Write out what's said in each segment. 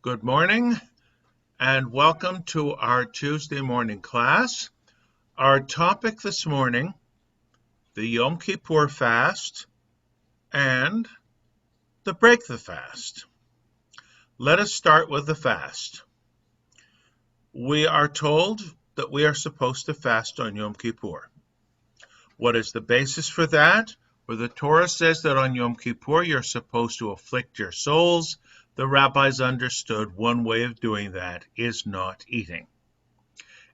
Good morning and welcome to our Tuesday morning class. Our topic this morning, the Yom Kippur fast and the break the fast. Let us start with the fast. We are told that we are supposed to fast on Yom Kippur. What is the basis for that? Where the Torah says that on Yom Kippur you're supposed to afflict your souls, the rabbis understood one way of doing that is not eating.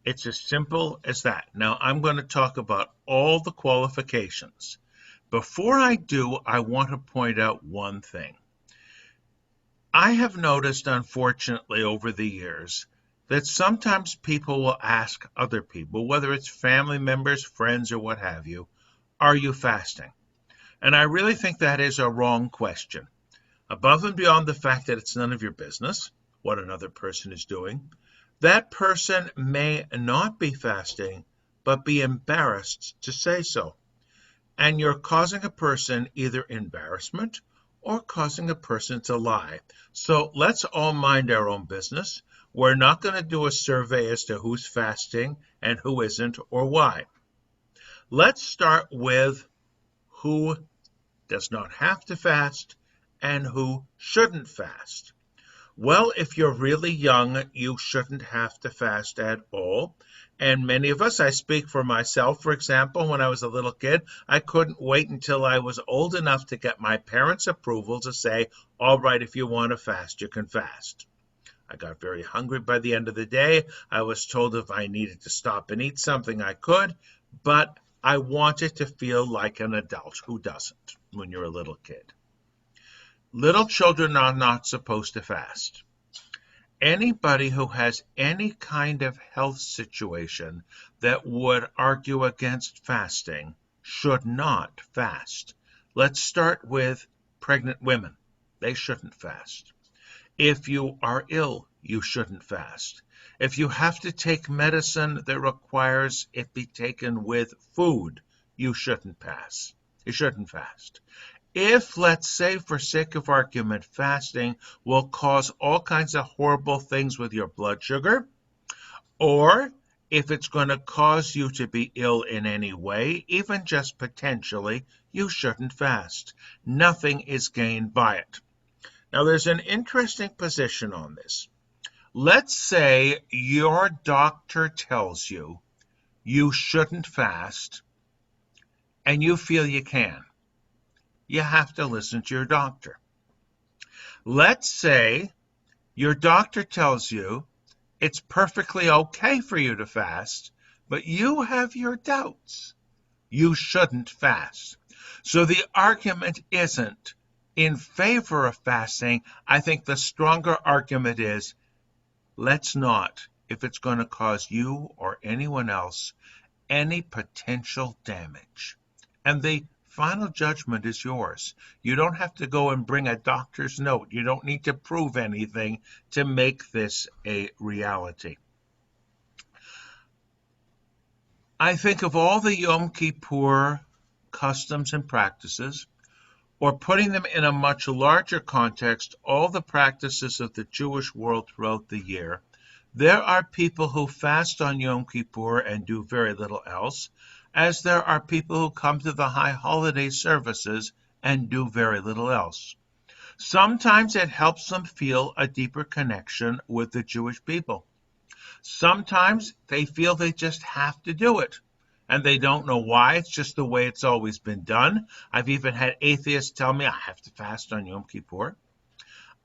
It's as simple as that. Now, I'm going to talk about all the qualifications. Before I do, I want to point out one thing. I have noticed, unfortunately, over the years, that sometimes people will ask other people, whether it's family members, friends, or what have you, are you fasting? And I really think that is a wrong question. Above and beyond the fact that it's none of your business what another person is doing, that person may not be fasting, but be embarrassed to say so. And you're causing a person either embarrassment or causing a person to lie. So let's all mind our own business. We're not going to do a survey as to who's fasting and who isn't or why. Let's start with who does not have to fast and who shouldn't fast. Well, if you're really young, you shouldn't have to fast at all. And many of us, I speak for myself, for example, when I was a little kid, I couldn't wait until I was old enough to get my parents' approval to say, all right, if you want to fast, you can fast. I got very hungry by the end of the day. I was told if I needed to stop and eat something, I could, but I wanted to feel like an adult. Who doesn't when you're a little kid? Little children are not supposed to fast. Anybody who has any kind of health situation that would argue against fasting should not fast. Let's start with pregnant women. They shouldn't fast. If you are ill, you shouldn't fast. If you have to take medicine that requires it be taken with food, you shouldn't fast. You shouldn't fast. If, let's say, for sake of argument, fasting will cause all kinds of horrible things with your blood sugar, or if it's going to cause you to be ill in any way, even just potentially, you shouldn't fast. Nothing is gained by it. Now, there's an interesting position on this. Let's say your doctor tells you you shouldn't fast, and you feel you can. You have to listen to your doctor. Let's say your doctor tells you it's perfectly okay for you to fast, but you have your doubts. You shouldn't fast. So the argument isn't in favor of fasting. I think the stronger argument is let's not, if it's going to cause you or anyone else any potential damage. And the final judgment is yours. You don't have to go and bring a doctor's note. You don't need to prove anything to make this a reality. I think of all the Yom Kippur customs and practices, or putting them in a much larger context, all the practices of the Jewish world throughout the year. There are people who fast on Yom Kippur and do very little else, as there are people who come to the high holiday services and do very little else. Sometimes it helps them feel a deeper connection with the Jewish people. Sometimes they feel they just have to do it, and they don't know why. It's just the way it's always been done. I've even had atheists tell me I have to fast on Yom Kippur.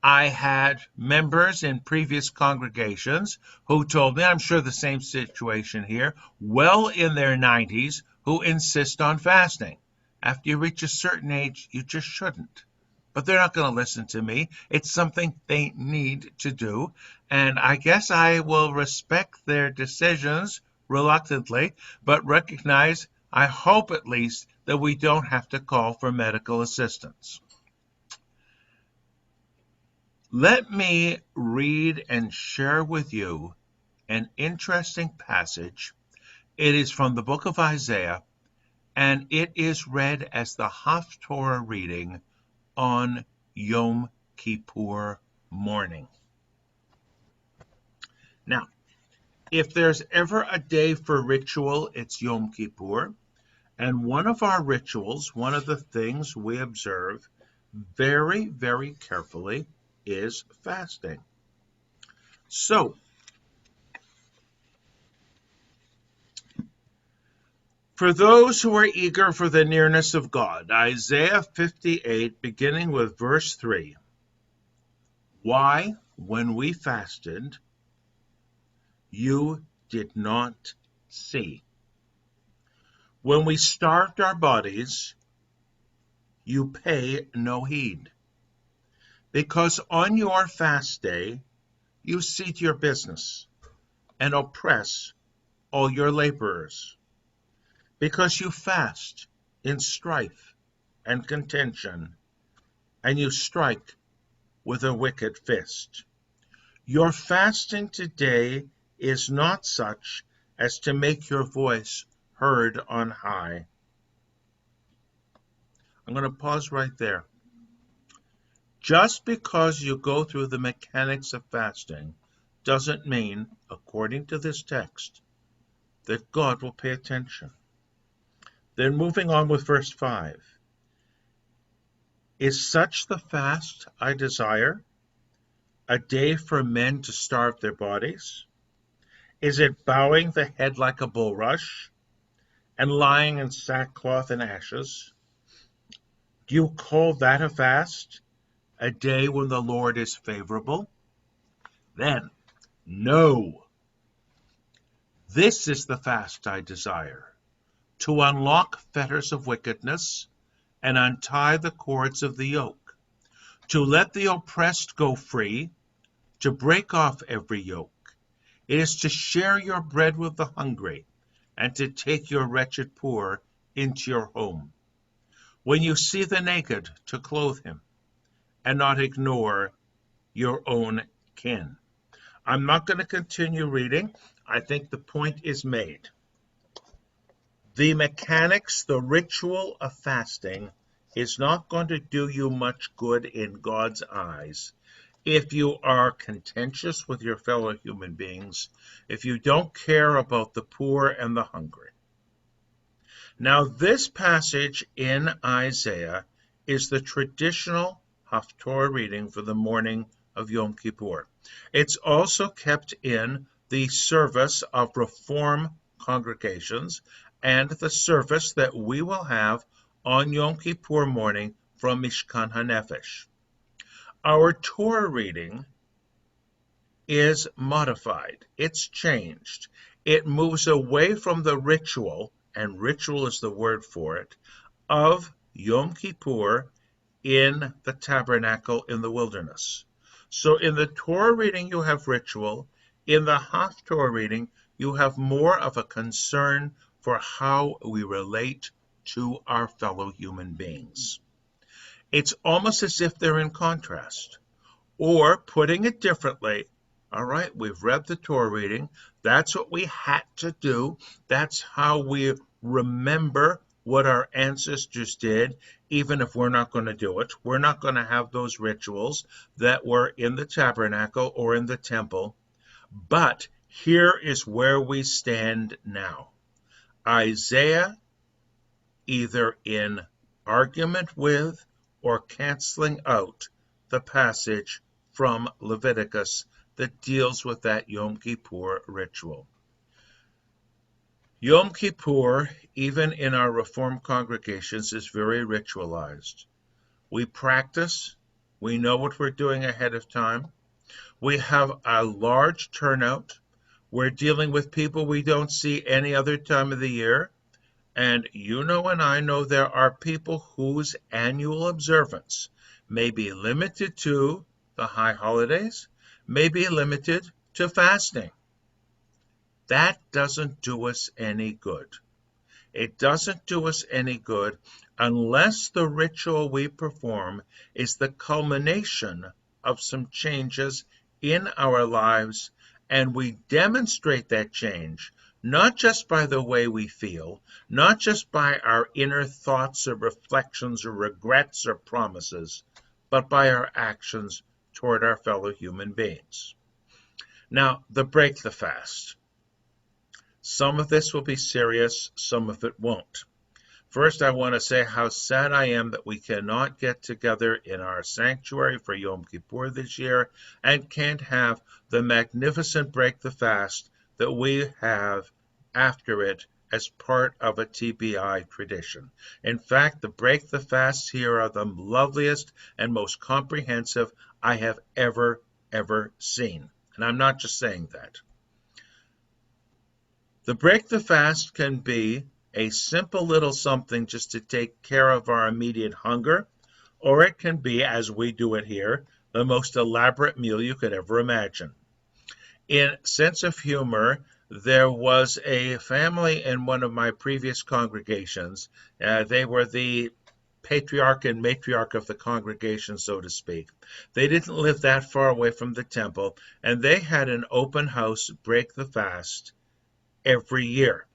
I had members in previous congregations who told me, I'm sure the same situation here, well in their 90s, who insist on fasting. After you reach a certain age, you just shouldn't. But they're not going to listen to me. It's something they need to do. And I guess I will respect their decisions reluctantly, but recognize, I hope at least, that we don't have to call for medical assistance. Let me read and share with you an interesting passage. It is from the book of Isaiah, and it is read as the Haftorah reading on Yom Kippur morning. Now, if there's ever a day for ritual, it's Yom Kippur. And one of our rituals, one of the things we observe very, very carefully is fasting. So, for those who are eager for the nearness of God, Isaiah 58, beginning with verse 3. Why, when we fasted, you did not see? When we starved our bodies, you pay no heed. Because on your fast day, you see to your business and oppress all your laborers. Because you fast in strife and contention, and you strike with a wicked fist. Your fasting today is not such as to make your voice heard on high. I'm going to pause right there. Just because you go through the mechanics of fasting doesn't mean, according to this text, that God will pay attention. Then moving on with verse 5. Is such the fast I desire, a day for men to starve their bodies? Is it bowing the head like a bulrush, and lying in sackcloth and ashes? Do you call that a fast, a day when the Lord is favorable? Then, no. This is the fast I desire, to unlock fetters of wickedness and untie the cords of the yoke, to let the oppressed go free, to break off every yoke. It is to share your bread with the hungry and to take your wretched poor into your home. When you see the naked, to clothe him and not ignore your own kin. I'm not going to continue reading. I think the point is made. The mechanics, the ritual of fasting is not going to do you much good in God's eyes if you are contentious with your fellow human beings, if you don't care about the poor and the hungry. Now, this passage in Isaiah is the traditional Haftorah reading for the morning of Yom Kippur. It's also kept in the service of Reform congregations and the service that we will have on Yom Kippur morning from Mishkan HaNefesh. Our Torah reading is modified. It's changed. It moves away from the ritual, and ritual is the word for it, of Yom Kippur in the tabernacle in the wilderness. So in the Torah reading you have ritual. In the Haftorah reading you have more of a concern for how we relate to our fellow human beings. It's almost as if they're in contrast. Or, putting it differently, all right, we've read the Torah reading. That's what we had to do. That's how we remember what our ancestors did, even if we're not going to do it. We're not going to have those rituals that were in the tabernacle or in the temple. But here is where we stand now. Isaiah, either in argument with or canceling out the passage from Leviticus that deals with that Yom Kippur ritual. Yom Kippur, even in our Reformed congregations, is very ritualized. We practice. We know what we're doing ahead of time. We have a large turnout. We're dealing with people we don't see any other time of the year. And you know and I know there are people whose annual observance may be limited to the high holidays, may be limited to fasting. That doesn't do us any good. It doesn't do us any good unless the ritual we perform is the culmination of some changes in our lives, and we demonstrate that change not just by the way we feel, not just by our inner thoughts or reflections or regrets or promises, but by our actions toward our fellow human beings. Now, the break the fast. Some of this will be serious, some of it won't. First, I want to say how sad I am that we cannot get together in our sanctuary for Yom Kippur this year and can't have the magnificent break the fast that we have after it as part of a TBI tradition. In fact, the break the fasts here are the loveliest and most comprehensive I have ever seen. And I'm not just saying that. The break the fast can be a simple little something just to take care of our immediate hunger, or it can be, as we do it here, the most elaborate meal you could ever imagine. In sense of humor, there was a family in one of my previous congregations. They were the patriarch and matriarch of the congregation, so to speak. They didn't live that far away from the temple, and they had an open house break the fast every year.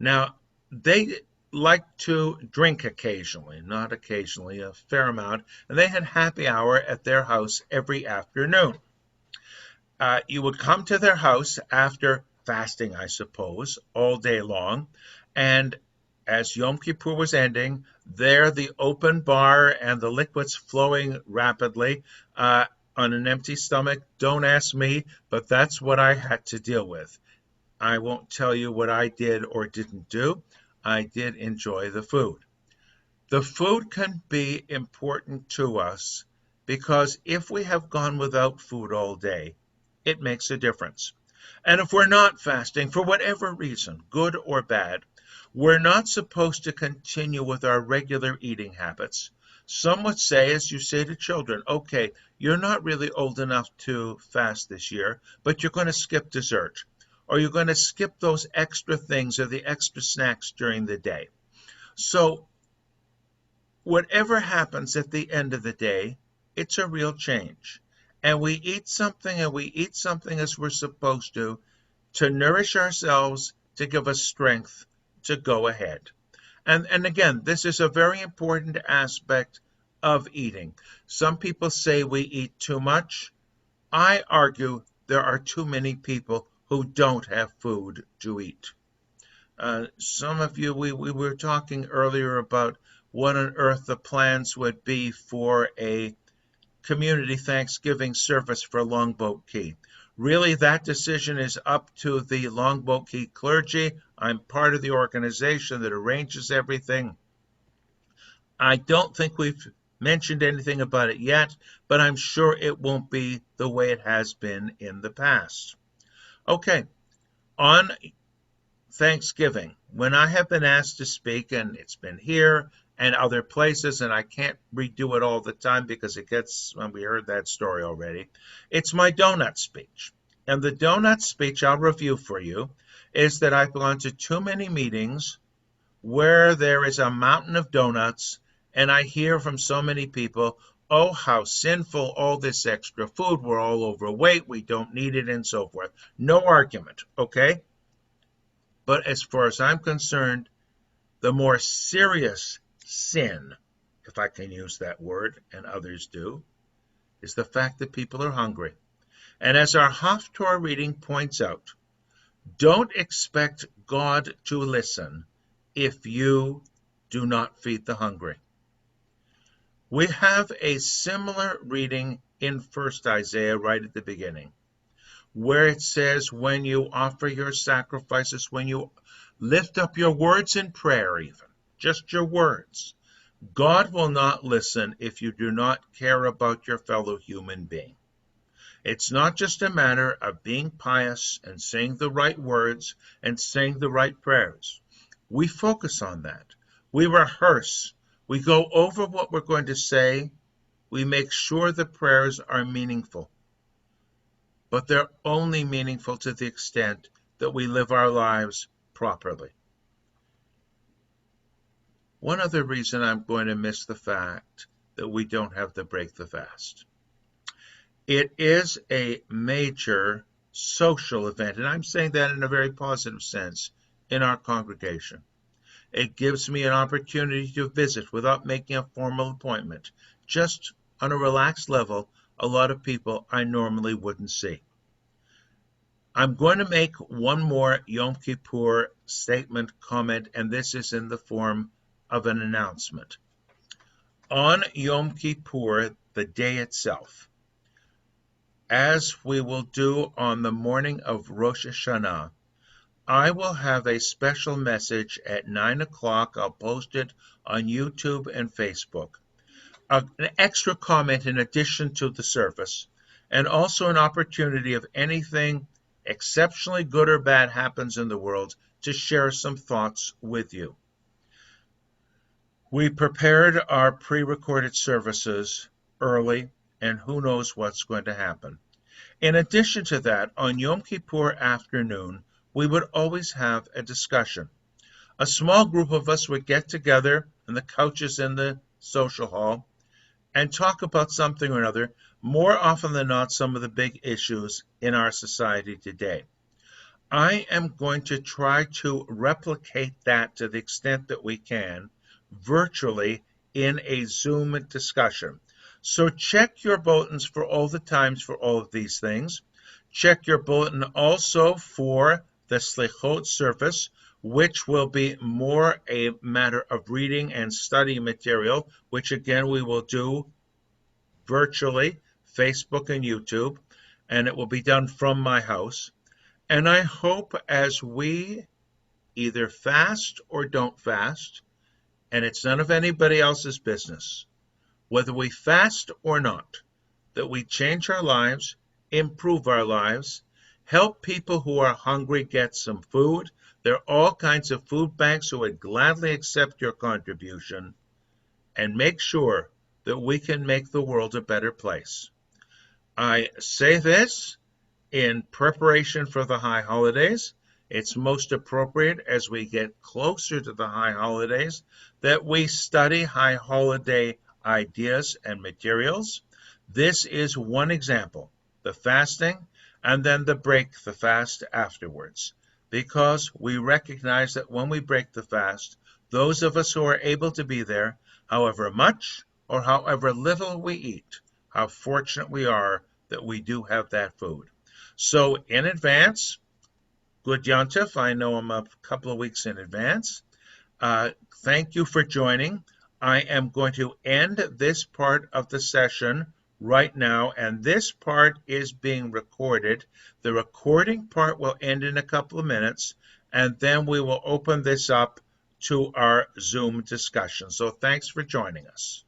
Now, they liked to drink occasionally, not occasionally, a fair amount, and they had happy hour at their house every afternoon. You would come to their house after fasting, I suppose, all day long, and as Yom Kippur was ending, there the open bar and the liquids flowing rapidly on an empty stomach. Don't ask me, but that's what I had to deal with. I won't tell you what I did or didn't do. I did enjoy the food. The food can be important to us because if we have gone without food all day, it makes a difference. And if we're not fasting, for whatever reason, good or bad, we're not supposed to continue with our regular eating habits. Some would say, as you say to children, okay, you're not really old enough to fast this year, but you're going to skip dessert, or you're going to skip those extra things or the extra snacks during the day. So whatever happens at the end of the day, it's a real change. And we eat something as we're supposed to nourish ourselves, to give us strength to go ahead. And again, this is a very important aspect of eating. Some people say we eat too much. I argue there are too many people who don't have food to eat. Some of you, we were talking earlier about what on earth the plans would be for a community Thanksgiving service for Longboat Key. Really, that decision is up to the Longboat Key clergy. I'm part of the organization that arranges everything. I don't think we've mentioned anything about it yet, but I'm sure it won't be the way it has been in the past. Okay, on Thanksgiving, when I have been asked to speak, and it's been here and other places, and I can't redo it all the time because it gets, well, we heard that story already, it's my donut speech. And the donut speech I'll review for you is that I've gone to too many meetings where there is a mountain of donuts, and I hear from so many people, oh, how sinful, all this extra food, we're all overweight, we don't need it, and so forth. No argument, okay? But as far as I'm concerned, the more serious sin, if I can use that word, and others do, is the fact that people are hungry. And as our Haftorah reading points out, don't expect God to listen if you do not feed the hungry. We have a similar reading in 1st Isaiah right at the beginning, where it says, when you offer your sacrifices, when you lift up your words in prayer even, just your words, God will not listen if you do not care about your fellow human being. It's not just a matter of being pious and saying the right words and saying the right prayers. We focus on that. We rehearse. We go over what we're going to say. We make sure the prayers are meaningful. But they're only meaningful to the extent that we live our lives properly. One other reason I'm going to miss the fact that we don't have the break the fast. It is a major social event, and I'm saying that in a very positive sense, in our congregation. It gives me an opportunity to visit without making a formal appointment, just on a relaxed level, a lot of people I normally wouldn't see. I'm going to make one more Yom Kippur statement comment, and this is in the form of an announcement. On Yom Kippur, the day itself, as we will do on the morning of Rosh Hashanah, I will have a special message at 9 o'clock. I'll post it on YouTube and Facebook. An extra comment in addition to the service, and also an opportunity if anything exceptionally good or bad happens in the world to share some thoughts with you. We prepared our pre-recorded services early, and who knows what's going to happen. In addition to that, on Yom Kippur afternoon, we would always have a discussion. A small group of us would get together on the couches in the social hall and talk about something or another, more often than not, some of the big issues in our society today. I am going to try to replicate that to the extent that we can virtually in a Zoom discussion. So check your bulletins for all the times for all of these things. Check your bulletin also for the Slichot service, which will be more a matter of reading and study material, which again we will do virtually, Facebook and YouTube, and it will be done from my house. And I hope as we either fast or don't fast, and it's none of anybody else's business, whether we fast or not, that we change our lives, improve our lives, help people who are hungry get some food. There are all kinds of food banks who would gladly accept your contribution, and make sure that we can make the world a better place. I say this in preparation for the high holidays. It's most appropriate as we get closer to the high holidays that we study high holiday ideas and materials. This is one example, the fasting, and then the break the fast afterwards, because we recognize that when we break the fast, those of us who are able to be there, however much or however little we eat, how fortunate we are that we do have that food. So in advance, good Yontif. I know I'm a couple of weeks in advance. Thank you for joining. I am going to end this part of the session right now, and this part is being recorded. The recording part will end in a couple of minutes, and then we will open this up to our Zoom discussion. So thanks for joining us.